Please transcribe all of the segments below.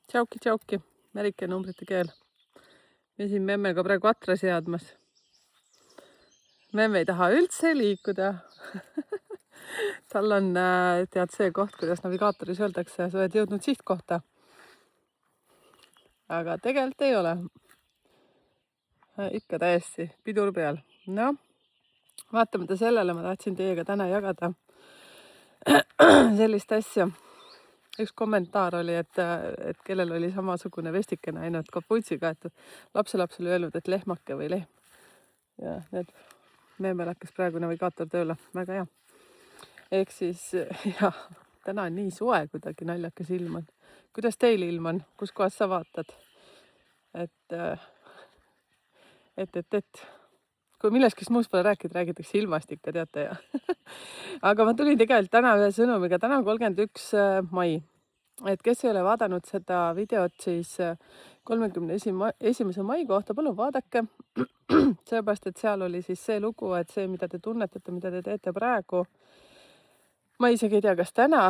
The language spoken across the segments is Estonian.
Tšauki, tšauki, Märike numbrite keel. Me siin memmega praegu atra seadmas. Memme ei taha üldse liikuda. Tal on, tead, see koht, kuidas navigaatoris öeldakse, sa oled jõudnud sihtkohta. Aga tegelikult ei ole. Ikka täiesti pidur peal. No, vaatamata sellele ma tahtsin teiega täna jagada sellist asja. Üks kommentaar oli, et kellel oli samasugune vestikene ainult kaputsiga, et lapselaps oli öelnud, et lehmake või lehm. Ja need meemel hakkas praegu navigaator tööle. Väga hea. Ehk siis, jah, täna on nii soe kuidagi naljakas ilm on. Kuidas teil ilm on? Kus kohas sa vaatad? Et kui milleskist muust pole räägitakse ilmast ikka, teate ja. Aga ma tulin tegelikult täna ühe sõnumiga, täna on 31. mai. Et kes ei ole vaadanud seda videot, siis 31. mai kohta, palun vaadake. Sellepärast, et seal oli siis see lugu, et see, mida te tunnetate, mida te teete praegu. Ma isegi ei tea, kas täna,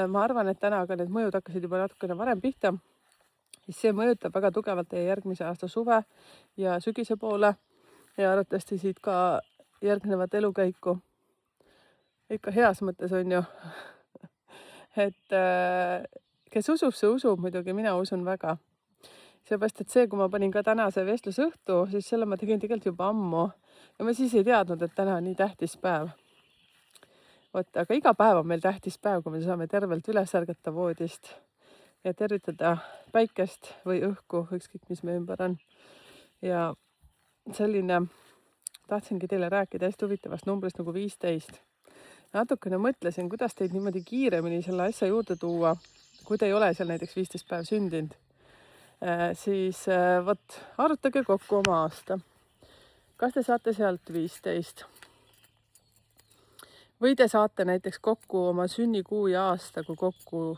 ma arvan, et täna, aga need mõjud hakkasid juba natukene varem pihta. Siis see mõjutab väga tugevalt teie järgmise aasta suve ja sügise poole ja arvatavasti siit ka järgnevat elukäiku. Ikka heas mõttes on ju. Et kes usub, see usub, muidugi mina usun väga. Seepärast, et see, kui ma panin ka tänase vestlusõhtu, siis selle ma tegin tegelikult juba ammu. Ja ma siis ei teadnud, et täna on nii tähtis päev. Aga iga päev on meil tähtis päev, kui me saame tervelt üles ärgata voodist ja tervitada päikest või õhku, ükskõik mis me ümber on. Ja selline, tahtsingi teile rääkida hästi huvitavast numbrist nagu 15. Natukene mõtlesin, kuidas teid niimoodi kiiremini selle asja juurde tuua, kui te ei ole seal näiteks 15 päev sündinud. Siis arutage kokku oma aasta. Kas te saate sealt 15? Või te saate näiteks kokku oma sünnikuu ja aasta, kui kokku,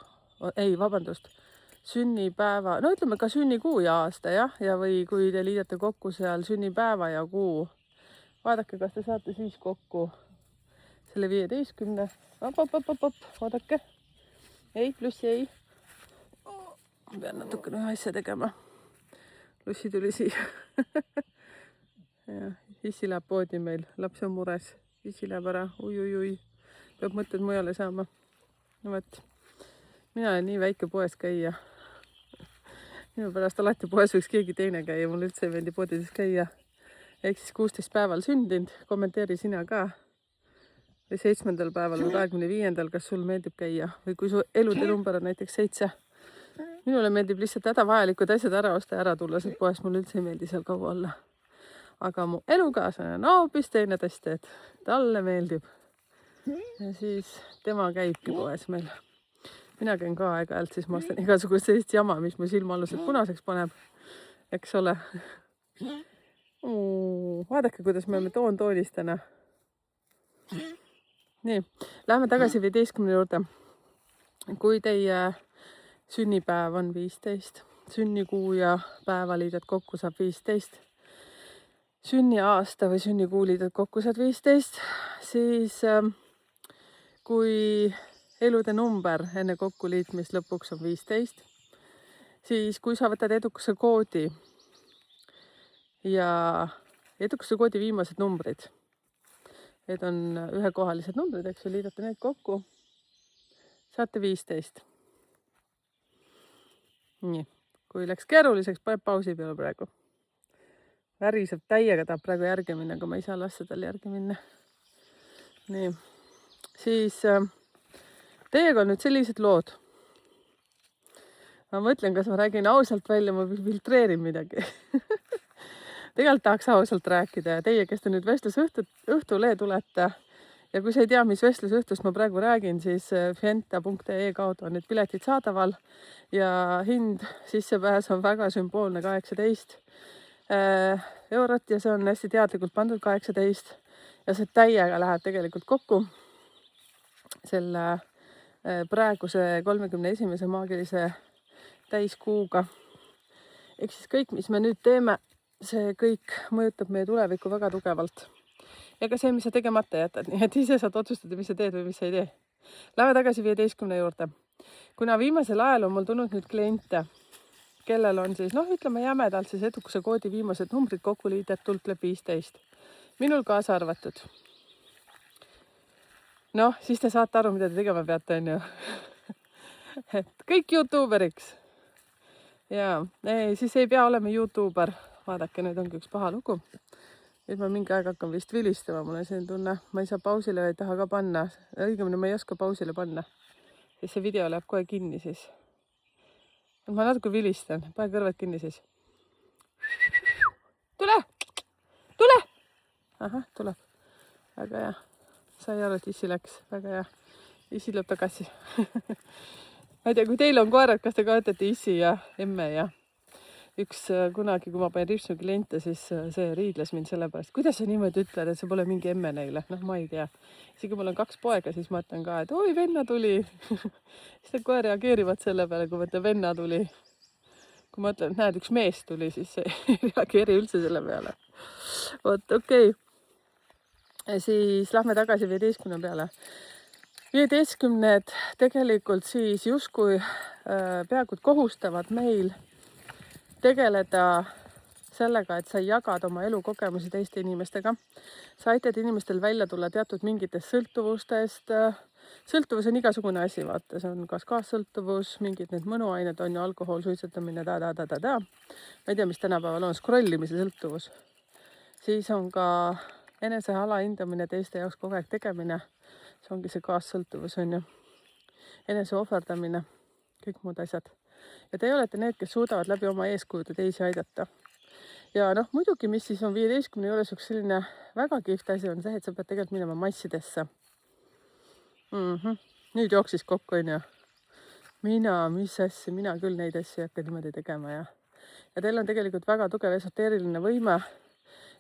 sünnipäeva, no ütleme ka sünnikuu ja aasta, jah, ja või kui te liidate kokku seal sünnipäeva ja kuu. Vaadake, kas te saate siis kokku selle 15. Vaadake. Ei, plussi ei. Pean natukene ühe asja tegema. Lussi tuli siia. Ja, issi läheb poodi meil, laps on mures. Issi läheb ära, ui. Peab mõtted mujale saama. No võt, mina olen nii väike poes käia. Minu pärast alati poes võiks keegi teine käia, mul üldse ei meeldi poodides käia. Ehk siis 16 päeval sündinud, kommenteeri sina ka. Või 7. päeval või 25. kas sul meeldib käia? Või kui su elude number on näiteks 7. Minule meeldib lihtsalt hädavajalikud asjad ära osta ja ära tulla sealt poes, mul üldse ei meeldi seal kaua olla. Aga mu elukaaslane on hoopis teine tõesti, et talle meeldib. Ja siis tema käibki poes meil. Mina käin ka aeg-ajalt, siis ma ostan igasugust sellist jama, mis mu silmaalused punaseks paneb. Eks ole. Vaadake, kuidas me oleme toonis täna. Nii, lähme tagasi 15 juurde. Kui teie sünnipäev on 15, sünnikuu ja päeva liidad kokku saab 15, sünniaasta või sünnikuu liidad kokku saab 15, siis kui elude number enne kokkuliitmist lõpuks on 15, siis kui sa võtad edukuse koodi ja edukuse koodi viimased numbrid, need on ühekohalised numbrid, eks ju, liidate need kokku, saate 15. Nii, kui läks keeruliseks, paneb pausi peale praegu. Väriseb täiega, tahab praegu järgi minna, aga ma ei saa lasta tal järgi minna. Nii, siis teiega on nüüd sellised lood. Ma mõtlen, kas ma räägin ausalt välja, ma filtreerin midagi. Tegelikult tahaks ausalt rääkida ja teie, kes te nüüd vestlusõhtule tulete ja kui sa ei tea, mis vestlusõhtust ma praegu räägin, siis fienta.ee kaudu on need piletid saadaval ja hind sissepääs on väga sümboolne 18 eurot ja see on hästi teadlikult pandud 18 ja see täiega läheb tegelikult kokku selle praeguse 31. maagilise täiskuuga. Ehk siis kõik, mis me nüüd teeme, see kõik mõjutab meie tulevikku väga tugevalt. Ja ka see, mis sa tegemata jätad, nii et ise saad otsustada, mis sa teed või mis sa ei tee. Lähme tagasi 15 juurde. Kuna viimasel ajal on mul tulnud nüüd kliente, kellel on siis, noh, ütleme jämedalt siis edukuse koodi viimased numbrid kokku liidetult tuleb 15. Minul kaasa arvatud. Noh, siis te saate aru, mida te tegema peate, on ju. Et kõik YouTuberiks. Ja siis ei pea olema YouTuber. Vaadake, nüüd ongi üks paha lugu. Nüüd ma mingi aeg hakkan vist vilistama, mul on selline tunne. Ma ei saa pausile, ei taha ka panna. Õigemini ma ei oska pausile panna. Siis see video läheb kohe kinni siis. Ma natuke vilistan. Pane kõrvad kinni siis. Tule! Tule! Ahah, tuleb. Väga hea. Sai aru, et issi läks. Väga hea. Issi tuleb tagasi. Ma ei tea, kui teil on koerad, kas te kaotate issi ja emme ja üks kunagi, kui ma panin ripsnu kliente, siis see riidles mind selle pärast. Kuidas sa niimoodi ütled, et see pole mingi emme neile? Noh, ma ei tea. Isegi mul on 2 poega, siis ma ütlen ka, et oi, venna tuli. Siis need koer reageerivad selle peale, kui ma ütlen venna tuli. Kui ma ütlen, et näed, üks mees tuli, siis see ei reageeri üldse selle peale. Vot, okei. Siis lähme tagasi 15 peale. 15 tegelikult siis justkui peaaegu kohustavad meil tegeleda sellega, et sa jagad oma elukogemusi teiste inimestega. Sa aitad inimestel välja tulla teatud mingitest sõltuvustest. Sõltuvus on igasugune asi, vaata, see on kas kaassõltuvus, mingid need mõnuained on ju, alkohol, suitsetamine, Ma ei tea, mis tänapäeval on, scrollimise sõltuvus. Siis on ka enese alahindamine, teiste jaoks kogu aeg tegemine. See ongi see kaassõltuvus, on ju. Enese ohverdamine, kõik muud asjad. Ja te olete need, kes suudavad läbi oma eeskujude teisi aidata. Ja noh, muidugi, mis siis on 15 juures üks selline väga kihvt asi on see, et sa pead tegelikult minema massidesse. Nüüd jooksis kokku, on ju. Mis asja, mina küll neid asju ei hakka niimoodi tegema. Ja teil on tegelikult väga tugev esoteeriline võime.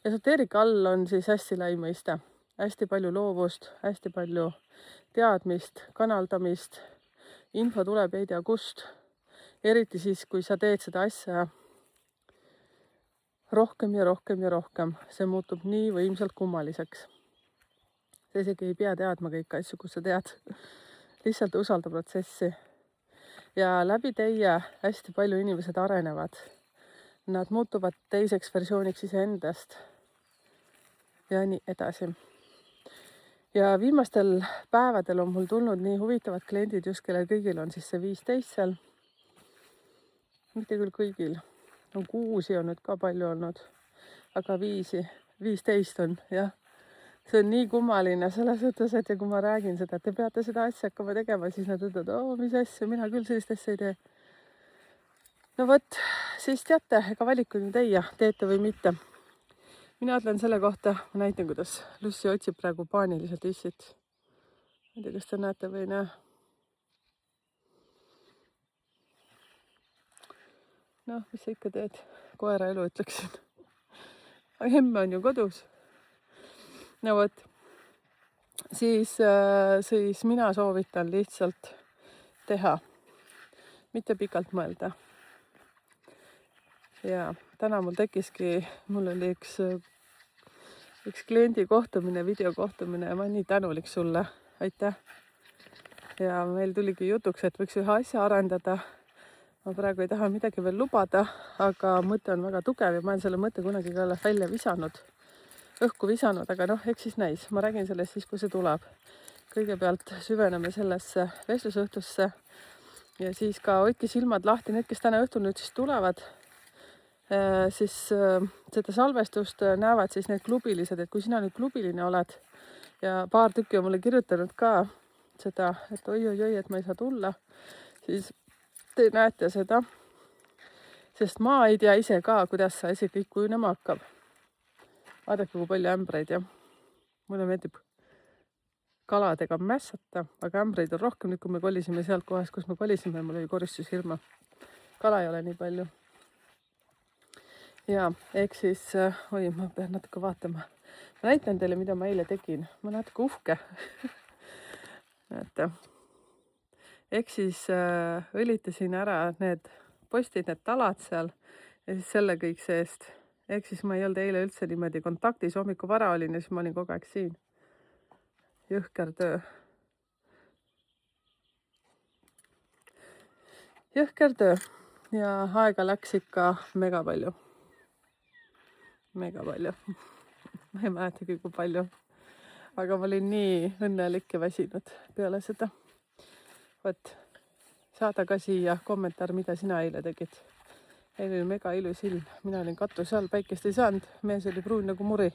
Esoteerika all on siis hästi lai mõiste. Hästi palju loovust, hästi palju teadmist, kanaldamist. Info tuleb ei tea kust. Eriti siis, kui sa teed seda asja rohkem ja rohkem ja rohkem. See muutub nii võimsalt kummaliseks. Sa isegi ei pea teadma kõiki asju, kus sa tead. Lihtsalt usalda protsessi. Ja läbi teie hästi palju inimesed arenevad. Nad muutuvad teiseks versiooniks iseendast. Ja nii edasi. Ja viimastel päevadel on mul tulnud nii huvitavad kliendid, just kellel kõigil on siis see 15 seal. Mitte küll kõigil. On 6 on nüüd ka palju olnud. Aga 15 on, jah. See on nii kummaline selles suhtes, et ja kui ma räägin seda, et te peate seda asja hakkama tegema, siis nad ütlevad, mis asja, mina küll sellist asja ei tee. No võt, siis teate, ega valikud on teie, teete või mitte. Mina ütlen selle kohta, ma näitan, kuidas Lucy otsib praegu paaniliselt issit. Ma ei tea, kas te näete või ei näe. Noh, mis sa ikka teed? Koera elu ütleksin. Emme on ju kodus. No võt. Siis mina soovitan lihtsalt teha. Mitte pikalt mõelda. Ja täna mul tekkiski, mul oli üks kliendi kohtumine, videokohtumine ja ma olen nii tänulik sulle. Aitäh. Ja meil tuligi jutuks, et võiks ühe asja arendada. Ma praegu ei taha midagi veel lubada, aga mõte on väga tugev ja ma olen selle mõtte kunagi ka välja visanud, õhku visanud, aga noh, eks siis näis. Ma räägin sellest siis, kui see tuleb. Kõigepealt süveneme sellesse vestlusõhtusse ja siis ka hoidke silmad lahti. Need, kes täna õhtul nüüd siis tulevad, siis seda salvestust näevad siis need klubilised, et kui sina nüüd klubiline oled ja paar tükki on mulle kirjutanud ka seda, et oi, et ma ei saa tulla, siis te näete seda, sest ma ei tea ise ka, kuidas see asi kõik kujunema hakkab. Vaadake, kui palju ämbreid ja mulle meeldib kaladega mässata, aga ämbreid on rohkem nüüd, kui me kolisime sealt kohast, kus me kolisime, mul oli koristusfirma. Kala ei ole nii palju. Ja, ehk siis, ma pean natuke vaatama. Ma näitan teile, mida ma eile tegin. Ma natuke uhke. Näete. Ehk siis õlitasin ära need postid, need talad seal ja siis selle kõik seest. Ehk siis ma ei olnud eile üldse niimoodi kontaktis, hommiku vara olin ja siis ma olin kogu aeg siin. Jõhker töö. Jõhker töö. ja aega läks ikka mega palju. ma ei mäletagi, kui palju, aga ma olin nii õnnelik ja väsinud peale seda. Vot, saada ka siia kommentaar, mida sina eile tegid. Eile oli mega ilus ilm, mina olin katuse all, päikest ei saanud, mees oli pruun nagu muri.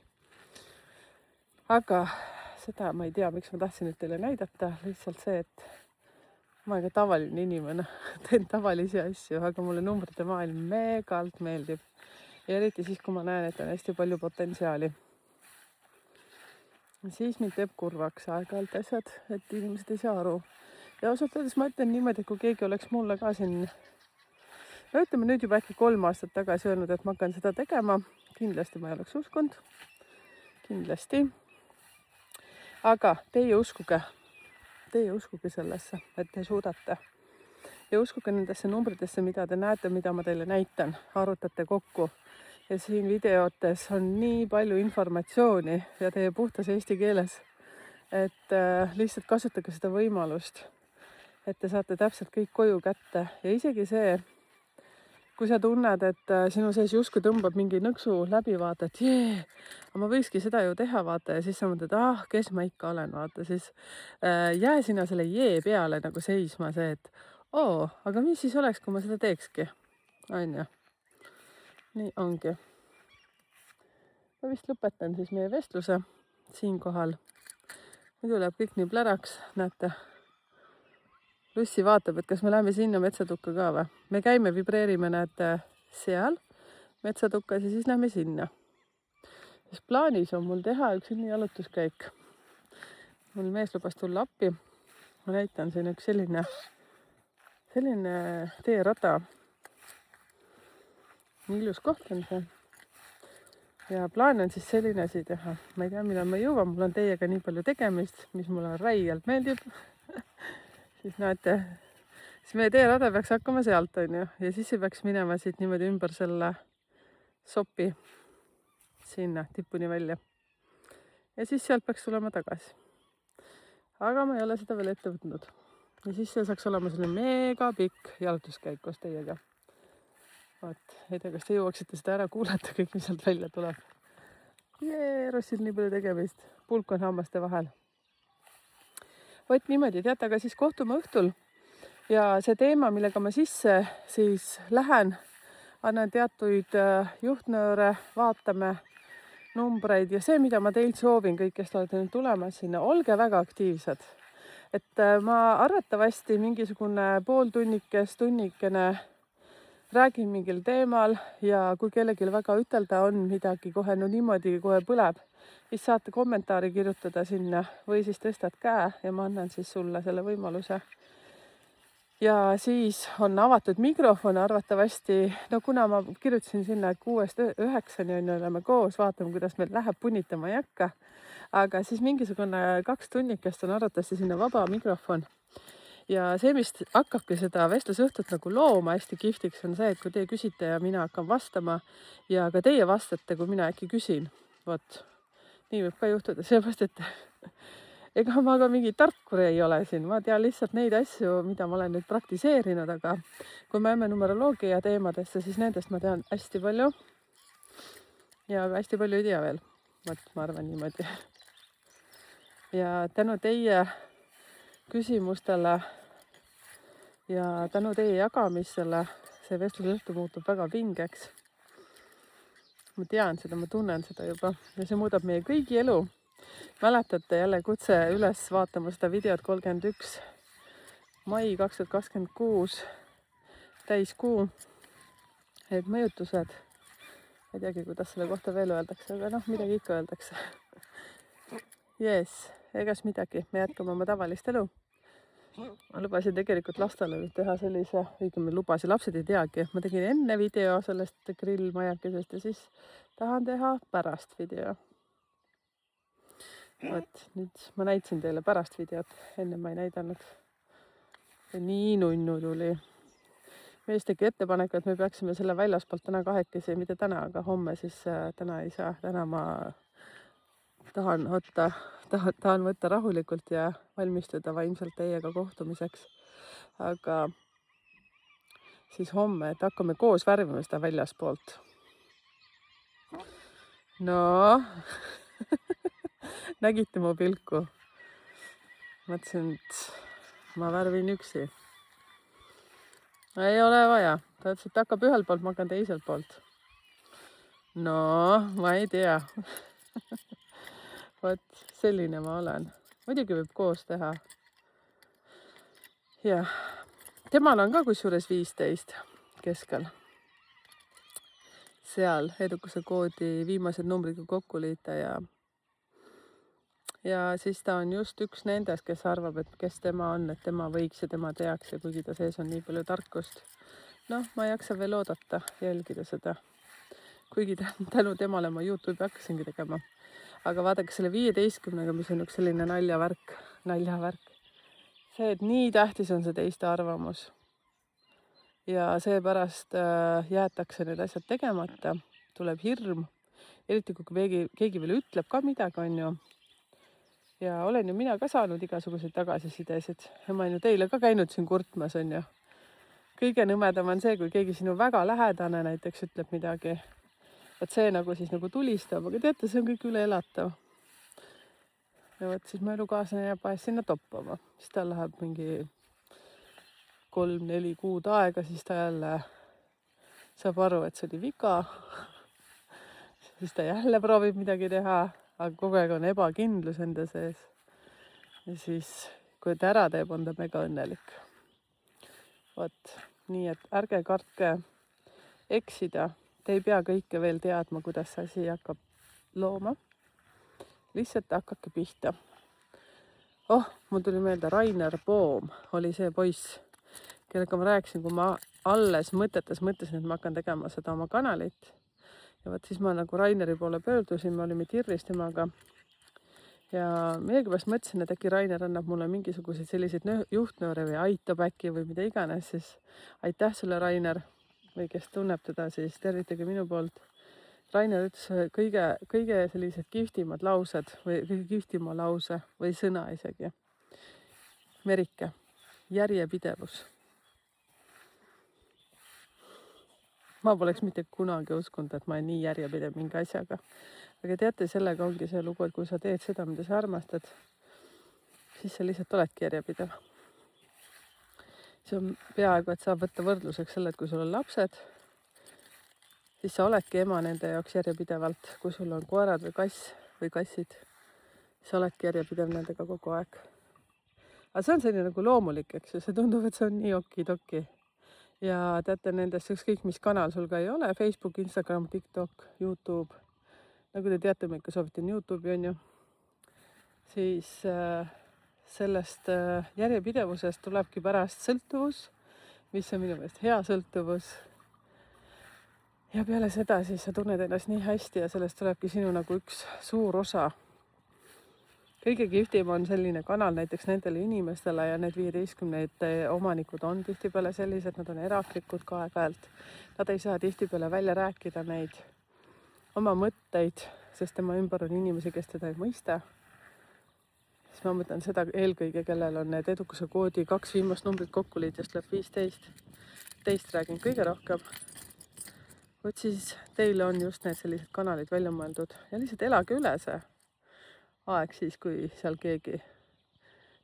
Aga seda ma ei tea, miks ma tahtsin nüüd teile näidata, lihtsalt see, et ma olen ka tavaline inimene, teen tavalisi asju, aga mulle numbrite maailm megalt meeldib. Ja eriti siis, kui ma näen, et on hästi palju potentsiaali. Siis mind teeb kurvaks aeg-ajalt asjad, et inimesed ei saa aru. Ja ausalt öeldes ma ütlen niimoodi, et kui keegi oleks mulle ka siin, no ütleme nüüd juba äkki 3 aastat tagasi öelnud, et ma hakkan seda tegema, kindlasti ma ei oleks uskunud. Kindlasti. Aga teie uskuge sellesse, et te suudate. Ja uskuge nendesse numbritesse, mida te näete, mida ma teile näitan, arutate kokku. Ja siin videotes on nii palju informatsiooni ja teie puhtas eesti keeles, et lihtsalt kasutage seda võimalust, et te saate täpselt kõik koju kätte. Ja isegi see, kui sa tunned, et sinu sees justkui tõmbab mingi nõksu läbi, vaata, et aga ma võikski seda ju teha, vaata, ja siis sa mõtled, kes ma ikka olen, vaata, siis jää sinna selle peale nagu seisma see, et aga mis siis oleks, kui ma seda teekski, on ju. Nii ongi. Ma vist lõpetan siis meie vestluse siinkohal. Muidu läheb kõik nii pläraks, näete. Lussi vaatab, et kas me läheme sinna metsatukka ka või. Me käime, vibreerime, näete, seal metsatukkas ja siis lähme sinna. Siis plaanis on mul teha üks jalutuskäik. Mul mees lubas tulla appi. Ma näitan siin üks selline teerada. Nii ilus koht on see. Ja plaan on siis selline asi teha. Ma ei tea, millal ma jõuan. Mul on teiega nii palju tegemist, mis mulle räielt meeldib. Siis näete, siis meie teerada peaks hakkama sealt, on ju. Ja siis peaks minema siit niimoodi ümber selle sopi sinna tipuni välja. Ja siis sealt peaks tulema tagasi. Aga ma ei ole seda veel ette võtnud. Ja siis see saaks olema selline mega pikk jalutuskäik koos teiega. Vaat, ei tea, kas te jõuaksite seda ära kuulata, kõik, mis sealt välja tuleb. Rossil nii palju tegemist. Pulk on hammaste vahel. Võt niimoodi, teate, aga siis kohtume õhtul. Ja see teema, millega ma sisse siis lähen, annan teatuid juhtnööre, vaatame numbreid ja see, mida ma teilt soovin, kõik, kes olete nüüd tulemas sinna, olge väga aktiivsed. Et ma arvatavasti mingisugune tunnikene räägin mingil teemal ja kui kellelgi väga ütelda on midagi kohe, no niimoodi kohe põleb, siis saate kommentaari kirjutada sinna või siis tõstad käe ja ma annan siis sulle selle võimaluse. Ja siis on avatud mikrofon arvatavasti, no kuna ma kirjutasin sinna, et 6-9 oleme koos, vaatame, kuidas meil läheb, punnitama ei hakka, aga siis mingisugune 2 tunnikest on arvatavasti sinna vaba mikrofon. Ja see, mis hakkabki seda vestlusõhtut nagu looma hästi kihvtiks, on see, et kui teie küsite ja mina hakkan vastama ja ka teie vastate, kui mina äkki küsin. Vot, nii võib ka juhtuda, sellepärast, et ega ma ka mingi tarkur ei ole siin. Ma tean lihtsalt neid asju, mida ma olen nüüd praktiseerinud, aga kui me jääme numeroloogia teemadesse, siis nendest ma tean hästi palju. Ja hästi palju ei tea veel. Vot, ma arvan niimoodi. Ja tänu teie küsimustele ja tänu teie jagamisele see vestlusõhtu muutub väga vingeks. Ma tean seda, ma tunnen seda juba ja see muudab meie kõigi elu. Mäletate jälle kutse üles vaatama seda videot 31. mai 2026 täiskuu. Need mõjutused, ei teagi, kuidas selle kohta veel öeldakse, aga midagi ikka öeldakse. Yes, egas midagi, me jätkame oma tavalist elu. Ma lubasin tegelikult lastele nüüd teha sellise, õigemini lubasin, lapsed ei teagi. Ma tegin enne video sellest grillmajakesest ja siis tahan teha pärast video. Vot, nüüd ma näitasin teile pärast videot, enne ma ei näidanud. Nii nunnu tuli. Mees tegi ettepaneku, et me peaksime selle väljaspoolt täna 2, mitte täna, aga homme siis täna ei saa. Täna ma tahan võtta rahulikult ja valmistuda vaimselt teiega kohtumiseks. Aga siis homme, et hakkame koos värvima seda väljaspoolt. No, nägite mu pilku? Mõtlesin, et ma värvin üksi. Ei ole vaja. Ta ütles, et hakkab ühelt poolt, ma hakkan teiselt poolt. No, ma ei tea. Vot selline ma olen. Muidugi võib koos teha. Jah. Temal on ka kusjuures 15 keskel. Seal edukuse koodi viimased numbriga kokku liita ja siis ta on just üks nendest, kes arvab, et kes tema on, et tema võiks ja tema teaks ja kuigi ta sees on nii palju tarkust. Noh, ma ei jaksa veel oodata, jälgida seda. Kuigi tänu temale ma YouTube'i hakkasingi tegema. Aga vaadake selle 15-ga, mis on üks selline naljavärk. See, et nii tähtis on see teiste arvamus. Ja seepärast jäetakse need asjad tegemata, tuleb hirm. Eriti kui keegi veel ütleb ka midagi, on ju. Ja olen ju mina ka saanud igasuguseid tagasisidesid. Ja ma olen ju teile ka käinud siin kurtmas, on ju. Kõige nõmedam on see, kui keegi sinu väga lähedane näiteks ütleb midagi. Et see nagu siis nagu tulistab, aga teate, see on kõik üle elatav. Ja võt siis mu elukaaslane jääb vahest sinna toppama. Siis ta läheb mingi 3-4 kuud aega, siis ta jälle saab aru, et see oli viga. Siis ta jälle proovib midagi teha, aga kogu aeg on ebakindlus enda sees. Ja siis, kui ta ära teeb, on ta mega õnnelik. Vot, nii et ärge kartke eksida. Te ei pea kõike veel teadma, kuidas see asi hakkab looma. Lihtsalt hakake pihta. Mul tuli meelde Rainer Poom oli see poiss, kellega ma rääkisin, kui ma alles mõtlesin, et ma hakkan tegema seda oma kanalit. Ja võt siis ma nagu Raineri poole pöördusin, me olime Tirris temaga. Ja millegipärast mõtlesin, et äkki Rainer annab mulle mingisuguseid selliseid juhtnööre või aitab äkki või mida iganes. Siis aitäh sulle, Rainer, või kes tunneb teda, siis tervitage minu poolt. Rainer ütles kõige sellised kihvtimad laused või kõige kihvtima lause või sõna isegi. Merike, järjepidevus. Ma poleks mitte kunagi uskunud, et ma olen nii järjepidev mingi asjaga. Aga teate, sellega ongi see lugu, et kui sa teed seda, mida sa armastad, siis sa lihtsalt oledki järjepidev. See on peaaegu, et saab võtta võrdluseks selle, et kui sul on lapsed, siis sa oledki ema nende jaoks järjepidevalt. Kui sul on koerad või kass või kassid, sa oledki järjepidev nendega kogu aeg. Aga see on selline nagu loomulik, eks ju. See tundub, et see on nii okidoki. Ja teate nendest ükskõik mis kanal sul ka ei ole. Facebook, Instagram, TikTok, YouTube. Nagu te teate, ma ikka soovitan YouTube'i, on ju. Siis sellest järjepidevusest tulebki pärast sõltuvus, mis on minu meelest hea sõltuvus. Ja peale seda siis sa tunned ennast nii hästi ja sellest tulebki sinu nagu üks suur osa. Kõige kihvtim on selline kanal näiteks nendele inimestele ja need 15 omanikud on tihtipeale sellised, nad on eraklikud ka aeg-ajalt. Nad ei saa tihtipeale välja rääkida neid oma mõtteid, sest tema ümber on inimesi, kes teda ei mõista. Siis ma mõtlen seda eelkõige, kellel on need edukuse koodi 2 viimast numbrit kokku liitest läheb 15. Teist räägin kõige rohkem. Võt siis teile on just need sellised kanalid välja mõeldud ja lihtsalt elage üle see aeg siis, kui seal keegi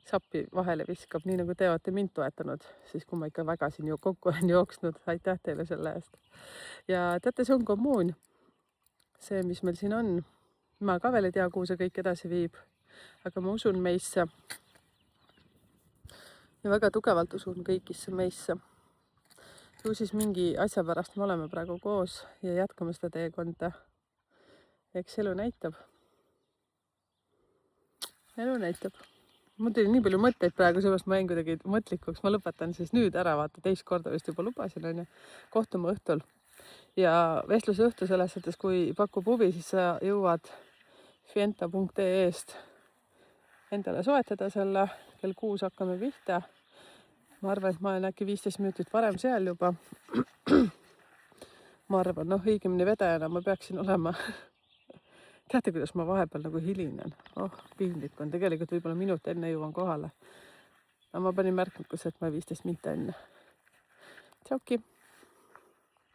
sappi vahele viskab, nii nagu te olete mind toetanud, siis kui ma ikka väga siin kokku olen jooksnud, aitäh teile selle eest. Ja teate, see on kommuun, see, mis meil siin on. Ma ka veel ei tea, kuhu see kõik edasi viib, aga ma usun meisse ja väga tugevalt usun kõigisse meisse. Ju siis mingi asja pärast me oleme praegu koos ja jätkame seda teekonda. Eks elu näitab. Elu näitab. Mul tuli nii palju mõtteid praegu, seepärast ma jäin kuidagi mõtlikuks. Ma lõpetan siis nüüd ära, vaata, teist korda vist juba lubasin, on ju. Kohtume õhtul. Ja vestluse õhtu selles mõttes, kui pakub huvi, siis sa jõuad fienta.ee-st endale soetada selle. Kell 6 hakkame pihta. Ma arvan, et ma olen äkki 15 minutit varem seal juba. Ma arvan, õigemini vedajana ma peaksin olema. Teate, kuidas ma vahepeal nagu hilinen? Piinlik on. Tegelikult võib-olla minut enne jõuan kohale. Ma panin märkmikus, et ma 15 minta enne. Tšauki!